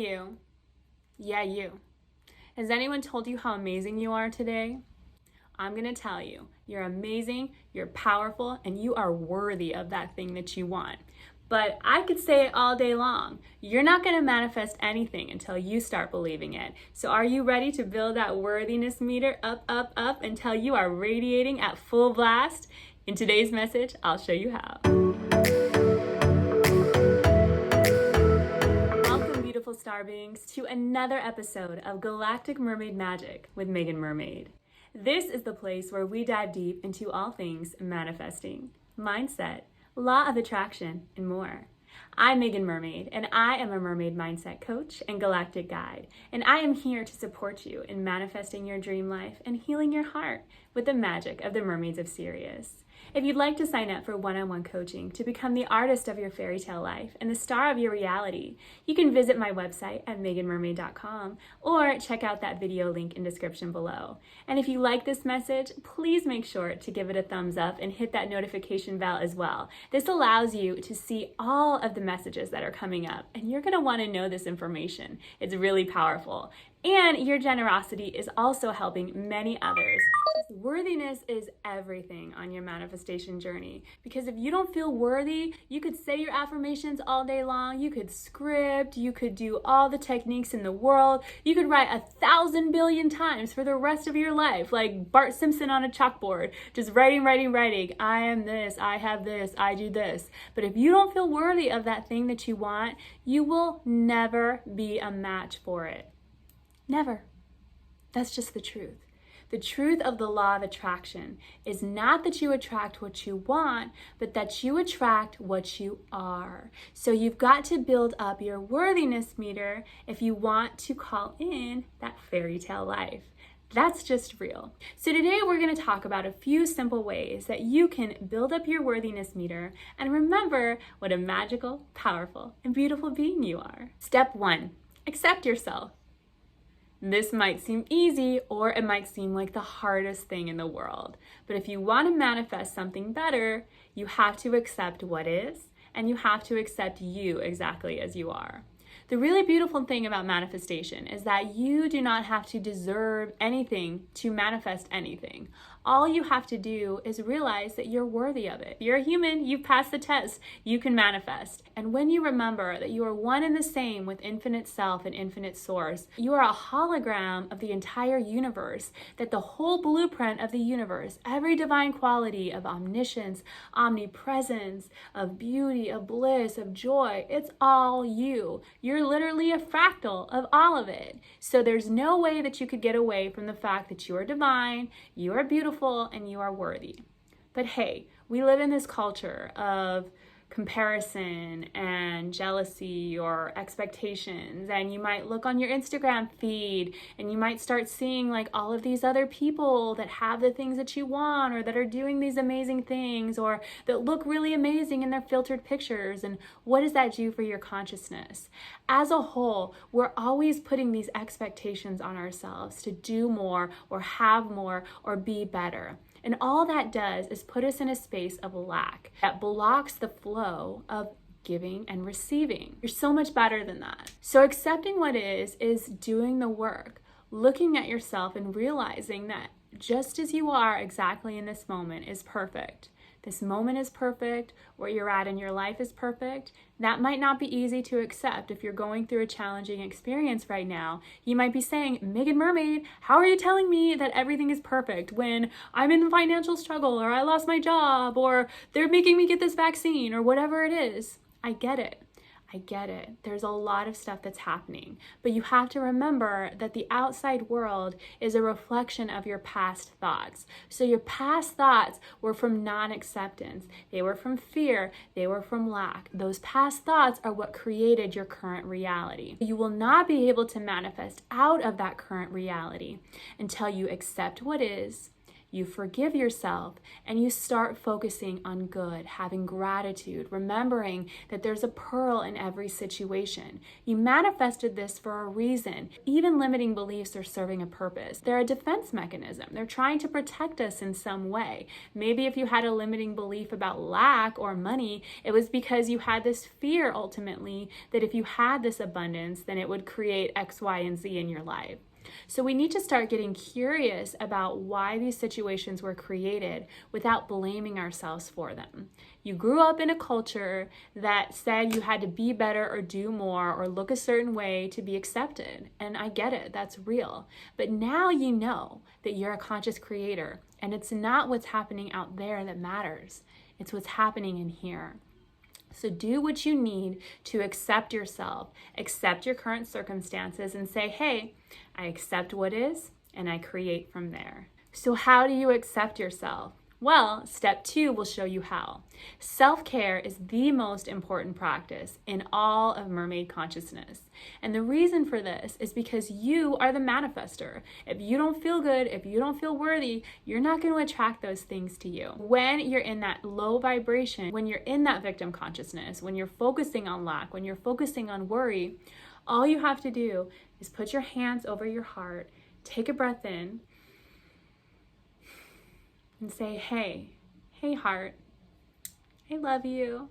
you. Yeah, you. Has anyone told you how amazing you are today? I'm gonna tell you, you're amazing, you're powerful, and you are worthy of that thing that you want. But I could say it all day long. You're not gonna manifest anything until you start believing it. So are you ready to build that worthiness meter up, up, up until you are radiating at full blast? In today's message, I'll show you how. Beautiful star beings, to another episode of Galactic Mermaid Magic with Meagan Mermaid. This is the place where we dive deep into all things manifesting, mindset, law of attraction, and more. I'm Meagan Mermaid, and I am a mermaid mindset coach and galactic guide, and I am here to support you in manifesting your dream life and healing your heart with the magic of the Mermaids of Sirius. If you'd like to sign up for one-on-one coaching to become the artist of your fairy tale life and the star of your reality, you can visit my website at meaganmermaid.com or check out that video link in description below. And if you like this message, please make sure to give it a thumbs up and hit that notification bell as well. This allows you to see all of the messages that are coming up, and you're going to want to know this information. It's really powerful. And your generosity is also helping many others. Worthiness is everything on your manifestation journey, because if you don't feel worthy, you could say your affirmations all day long, you could script, you could do all the techniques in the world, you could write 1,000 billion times for the rest of your life, like Bart Simpson on a chalkboard, just writing, I am this, I have this, I do this. But if you don't feel worthy of that thing that you want, you will never be a match for it. Never. That's just the truth. The truth of the law of attraction is not that you attract what you want, but that you attract what you are. So you've got to build up your worthiness meter if you want to call in that fairy tale life. That's just real. So today we're going to talk about a few simple ways that you can build up your worthiness meter and remember what a magical, powerful, and beautiful being you are. Step 1, accept yourself. This might seem easy, or it might seem like the hardest thing in the world. But if you want to manifest something better, you have to accept what is, and you have to accept you exactly as you are. The really beautiful thing about manifestation is that you do not have to deserve anything to manifest anything. All you have to do is realize that you're worthy of it. You're a human, you've passed the test, you can manifest. And when you remember that you are one and the same with infinite self and infinite source, you are a hologram of the entire universe, that the whole blueprint of the universe, every divine quality of omniscience, omnipresence, of beauty, of bliss, of joy, it's all you. You're literally a fractal of all of it. So there's no way that you could get away from the fact that you are divine, you are beautiful, and you are worthy. But hey, we live in this culture of comparison and jealousy or expectations, and you might look on your Instagram feed and you might start seeing like all of these other people that have the things that you want, or that are doing these amazing things, or that look really amazing in their filtered pictures. And what does that do for your consciousness? As a whole, we're always putting these expectations on ourselves to do more or have more or be better. And all that does is put us in a space of lack that blocks the flow of giving and receiving. You're so much better than that. So accepting what is doing the work, looking at yourself and realizing that just as you are exactly in this moment is perfect. This moment is perfect, where you're at in your life is perfect. That might not be easy to accept if you're going through a challenging experience right now. You might be saying, Meagan Mermaid, how are you telling me that everything is perfect when I'm in financial struggle, or I lost my job, or they're making me get this vaccine, or whatever it is? I get it. There's a lot of stuff that's happening, but you have to remember that the outside world is a reflection of your past thoughts. So your past thoughts were from non-acceptance. They were from fear. They were from lack. Those past thoughts are what created your current reality. You will not be able to manifest out of that current reality until you accept what is, you forgive yourself, and you start focusing on good, having gratitude, remembering that there's a pearl in every situation. You manifested this for a reason. Even limiting beliefs are serving a purpose. They're a defense mechanism. They're trying to protect us in some way. Maybe if you had a limiting belief about lack or money, it was because you had this fear ultimately that if you had this abundance, then it would create X, Y, and Z in your life. So we need to start getting curious about why these situations were created without blaming ourselves for them. You grew up in a culture that said you had to be better or do more or look a certain way to be accepted. And I get it, that's real. But now you know that you're a conscious creator, and it's not what's happening out there that matters. It's what's happening in here. So do what you need to accept yourself, accept your current circumstances, and say, hey, I accept what is, and I create from there. So how do you accept yourself? Well, step 2 will show you how. Self-care is the most important practice in all of mermaid consciousness. And the reason for this is because you are the manifester. If you don't feel good, if you don't feel worthy, you're not going to attract those things to you. When you're in that low vibration, when you're in that victim consciousness, when you're focusing on lack, when you're focusing on worry, all you have to do is put your hands over your heart, take a breath in, and say, hey heart, I love you.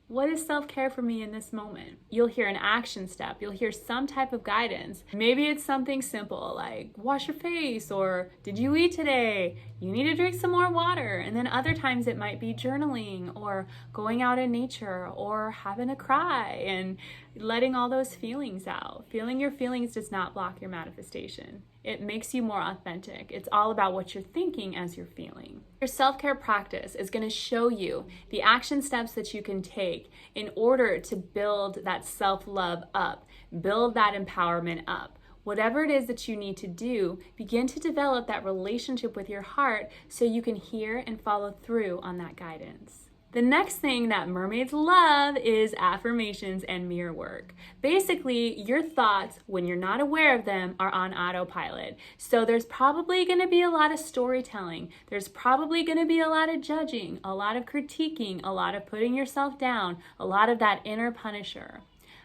What is self-care for me in this moment? You'll hear an action step. You'll hear some type of guidance. Maybe it's something simple like wash your face, or did you eat today? You need to drink some more water. And then other times it might be journaling or going out in nature or having a cry and letting all those feelings out. Feeling your feelings does not block your manifestation. It makes you more authentic. It's all about what you're thinking as you're feeling. Your self-care practice is going to show you the action steps that you can take in order to build that self-love up, build that empowerment up. Whatever it is that you need to do, begin to develop that relationship with your heart so you can hear and follow through on that guidance. The next thing that mermaids love is affirmations and mirror work. Basically, your thoughts, when you're not aware of them, are on autopilot. So there's probably going to be a lot of storytelling. There's probably going to be a lot of judging, a lot of critiquing, a lot of putting yourself down, a lot of that inner punisher.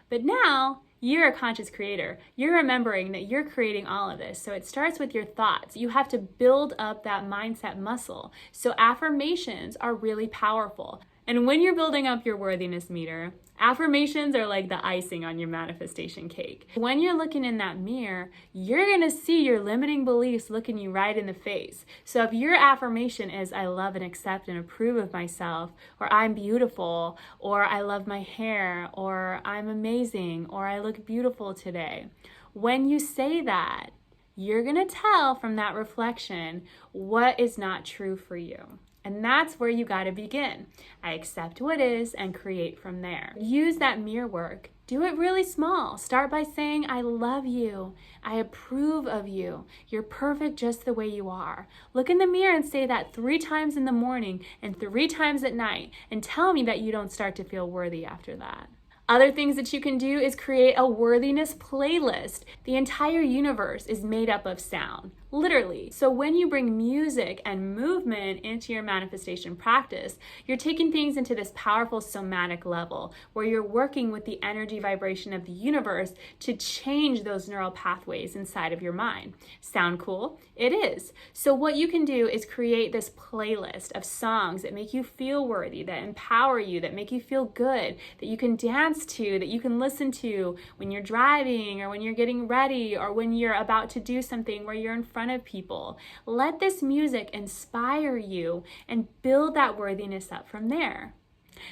But now, you're a conscious creator. You're remembering that you're creating all of this. So it starts with your thoughts. You have to build up that mindset muscle. So affirmations are really powerful. And when you're building up your worthiness meter, affirmations are like the icing on your manifestation cake. When you're looking in that mirror, you're gonna see your limiting beliefs looking you right in the face. So if your affirmation is, I love and accept and approve of myself, or I'm beautiful, or I love my hair, or I'm amazing, or I look beautiful today. When you say that, you're gonna tell from that reflection what is not true for you. And that's where you got to begin. I accept what is and create from there. Use that mirror work. Do it really small. Start by saying, I love you. I approve of you. You're perfect just the way you are. Look in the mirror and say that 3 times in the morning and 3 times at night, and tell me that you don't start to feel worthy after that. Other things that you can do is create a worthiness playlist. The entire universe is made up of sound, literally. So when you bring music and movement into your manifestation practice, you're taking things into this powerful somatic level where you're working with the energy vibration of the universe to change those neural pathways inside of your mind. Sound cool? It is. So what you can do is create this playlist of songs that make you feel worthy, that empower you, that make you feel good, that you can dance to, that you can listen to when you're driving or when you're getting ready or when you're about to do something where you're in front of people. Let this music inspire you and build that worthiness up from there.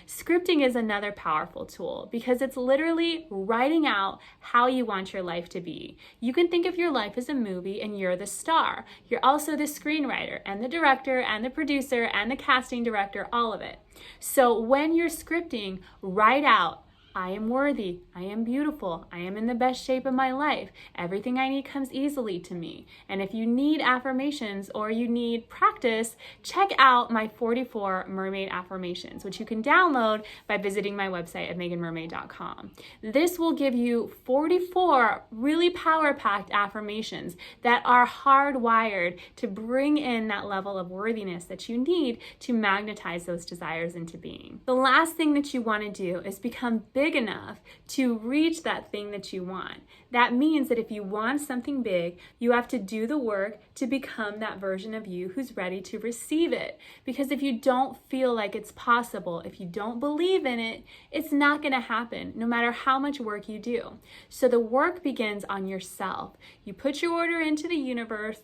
Scripting is another powerful tool because it's literally writing out how you want your life to be. You can think of your life as a movie and you're the star. You're also the screenwriter and the director and the producer and the casting director, all of it. So when you're scripting, write out I am worthy, I am beautiful, I am in the best shape of my life, everything I need comes easily to me. And if you need affirmations or you need practice, check out my 44 mermaid affirmations, which you can download by visiting my website at meaganmermaid.com. This will give you 44 really power-packed affirmations that are hardwired to bring in that level of worthiness that you need to magnetize those desires into being. The last thing that you want to do is become big enough to reach that thing that you want. That means that if you want something big, you have to do the work to become that version of you who's ready to receive it. Because if you don't feel like it's possible, if you don't believe in it, it's not going to happen, no matter how much work you do. So the work begins on yourself. You put your order into the universe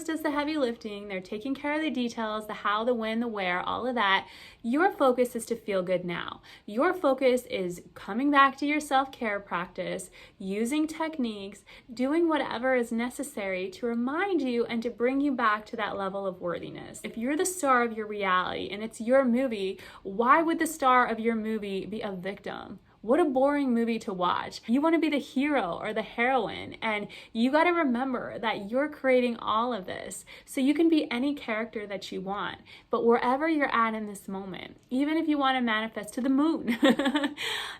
does the heavy lifting, they're taking care of the details, the how, the when, the where, all of that. Your focus is to feel good now. Your focus is coming back to your self-care practice, using techniques, doing whatever is necessary to remind you and to bring you back to that level of worthiness. If you're the star of your reality and it's your movie, why would the star of your movie be a victim? What a boring movie to watch. You want to be the hero or the heroine, and you got to remember that you're creating all of this. So you can be any character that you want, but wherever you're at in this moment, even if you want to manifest to the moon,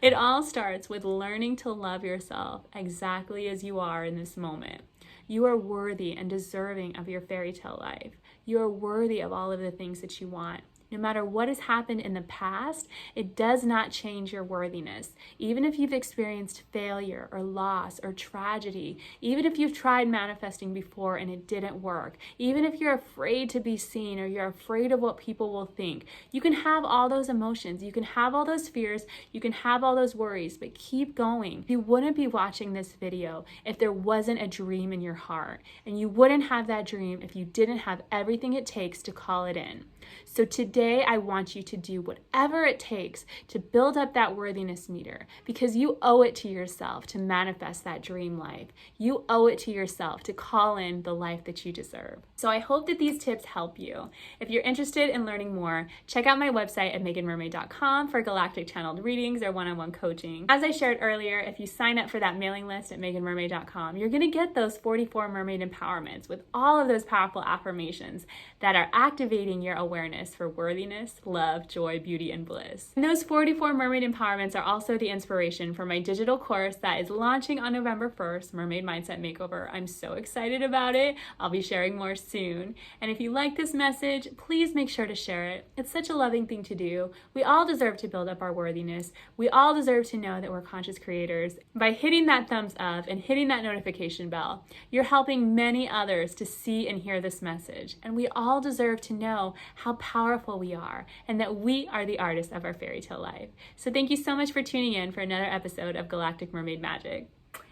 it all starts with learning to love yourself exactly as you are in this moment. You are worthy and deserving of your fairy tale life. You are worthy of all of the things that you want. No matter what has happened in the past, it does not change your worthiness. Even if you've experienced failure or loss or tragedy, even if you've tried manifesting before and it didn't work, even if you're afraid to be seen or you're afraid of what people will think, you can have all those emotions, you can have all those fears, you can have all those worries, but keep going. You wouldn't be watching this video if there wasn't a dream in your heart, and you wouldn't have that dream if you didn't have everything it takes to call it in. So today I want you to do whatever it takes to build up that worthiness meter, because you owe it to yourself to manifest that dream life. You owe it to yourself to call in the life that you deserve. So I hope that these tips help you. If you're interested in learning more, check out my website at meaganmermaid.com for galactic channeled readings or one-on-one coaching. As I shared earlier, if you sign up for that mailing list at meaganmermaid.com, you're going to get those 44 mermaid empowerments with all of those powerful affirmations that are activating your awareness for worthiness, love, joy, beauty, and bliss. And those 44 mermaid empowerments are also the inspiration for my digital course that is launching on November 1st, Mermaid Mindset Makeover. I'm so excited about it. I'll be sharing more soon. And if you like this message, please make sure to share it. It's such a loving thing to do. We all deserve to build up our worthiness. We all deserve to know that we're conscious creators. By hitting that thumbs up and hitting that notification bell, you're helping many others to see and hear this message. And we all deserve to know how powerful we are and that we are the artists of our fairy tale life. So thank you so much for tuning in for another episode of Galactic Mermaid Magic.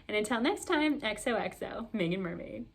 And until next time, XOXO, Meagan Mermaid.